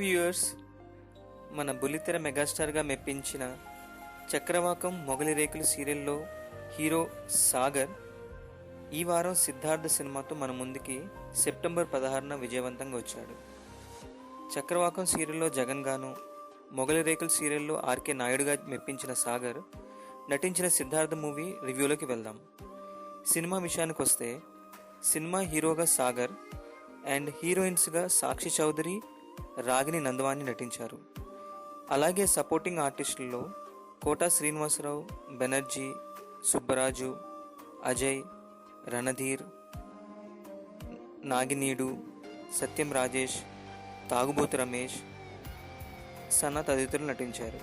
Viewers, మన బుల్లితెర మెగాస్టార్గా మెప్పించిన చక్రవాకం మొగలి రేకులు సీరియల్లో హీరో సాగర్ ఈ వారం సిద్ధార్థ్ సినిమాతో మన ముందుకి సెప్టెంబర్ 16న విజయవంతంగా వచ్చాడు. చక్రవాకం సీరియల్లో జగన్ గాను, మొగలి రేకులు సీరియల్లో ఆర్కే నాయుడుగా మెప్పించిన సాగర్ నటించిన సిద్ధార్థ్ మూవీ రివ్యూలోకి వెళ్దాం. సినిమా విషయానికి వస్తే, సినిమా హీరోగా సాగర్ అండ్ హీరోయిన్స్గా సాక్షి చౌదరి, రాగిని నందవాని నటించారు. అలాగే సపోర్టింగ్ ఆర్టిస్టుల్లో కోటా శ్రీనివాసరావు, బెనర్జీ, సుబ్బరాజు, అజయ్, రణధీర్, నాగినీడు, సత్యం రాజేష్, తాగుబోతు రమేష్, సన తదితరులు నటించారు.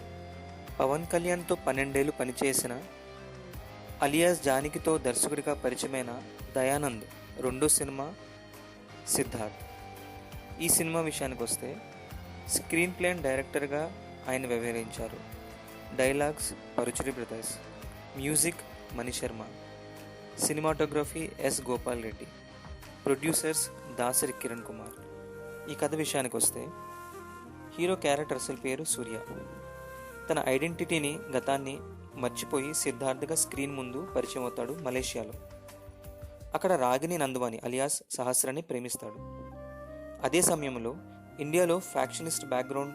పవన్ కళ్యాణ్తో 12 ఏళ్లు పనిచేసిన అలియాస్ జానకితో దర్శకుడిగా పరిచయమైన దయానంద్ రెండో సినిమా సిద్ధార్థ్. ఈ సినిమా విషయానికి వస్తే, స్క్రీన్ ప్లే అండ్ డైరెక్టర్గా ఆయన వ్యవహరించారు. Dialogues Paruchuri brothers, music Mani Sharma, cinematography yes Gopal Reddy, producers Dasari Kiran Kumar. ఈ కథ విషయానికి వస్తే, హీరో క్యారెక్టర్ అసలు పేరు సూర్య. తన ఐడెంటిటీని, గతాన్ని మర్చిపోయి సిద్ధార్థ్గా స్క్రీన్ ముందు పరిచయం అవుతాడు మలేషియాలో. అక్కడ రాగిని నందవాని అలియాస్ సహస్రాన్ని ప్రేమిస్తాడు. అదే సమయంలో ఇండియాలో ఫ్యాక్షనిస్ట్ బ్యాక్గ్రౌండ్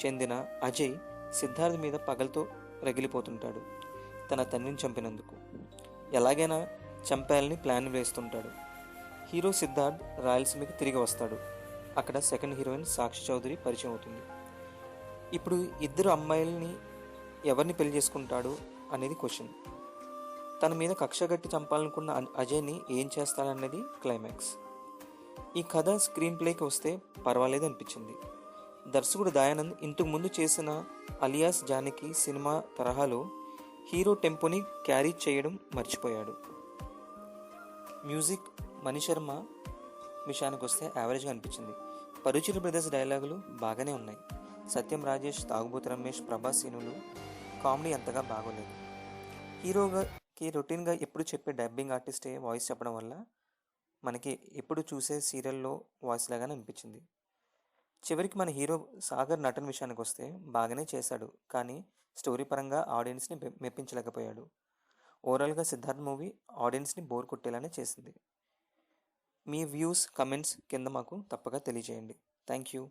చెందిన అజయ్ సిద్ధార్థ్ మీద పగలతో రగిలిపోతుంటాడు. తన తండ్రిని చంపినందుకు ఎలాగైనా చంపేయాలని ప్లాన్ వేస్తుంటాడు. హీరో సిద్ధార్థ్ రాయలసీమకి తిరిగి వస్తాడు. అక్కడ సెకండ్ హీరోయిన్ సాక్షి చౌదరి పరిచయం అవుతుంది. ఇప్పుడు ఇద్దరు అమ్మాయిల్ని ఎవరిని పెళ్లి చేసుకుంటాడు అనేది క్వశ్చన్. తన మీద కక్ష గట్టి చంపాలనుకున్న అజయ్ని ఏం చేస్తాడనేది క్లైమాక్స్. ఈ కథ స్క్రీన్ ప్లేకి వస్తే పర్వాలేదు అనిపించింది. దర్శకుడు దయానంద్ ఇంతకు ముందు చేసిన అలియాస్ జానకి సినిమా తరహాలో హీరో టెంపోని క్యారీ చేయడం మర్చిపోయాడు. మ్యూజిక్ మణిశర్మ విషయానికి వస్తే యావరేజ్గా అనిపించింది. పరుచూరి బ్రదర్స్ డైలాగులు బాగానే ఉన్నాయి. సత్యం రాజేష్, తాగుబోతు రమేష్, ప్రభాస్ సీనులు కామెడీ అంతగా బాగోలేదు. హీరోకి రొటీన్గా ఎప్పుడు చెప్పే డబ్బింగ్ ఆర్టిస్టే వాయిస్ చెప్పడం వల్ల మనకి ఎప్పుడు చూసే సీరియల్లో వాయిస్ లాగానే అనిపించింది. చివరికి మన హీరో సాగర్ నటన విషయానికి వస్తే బాగానే చేశాడు, కానీ స్టోరీ పరంగా ఆడియన్స్ని మెప్పించలేకపోయాడు. ఓవరాల్గా సిద్ధార్థ్ మూవీ ఆడియన్స్ని బోర్ కొట్టేలానే చేసింది. మీ వ్యూస్, కమెంట్స్ కింద మాకు తప్పగా తెలియజేయండి. Thank you.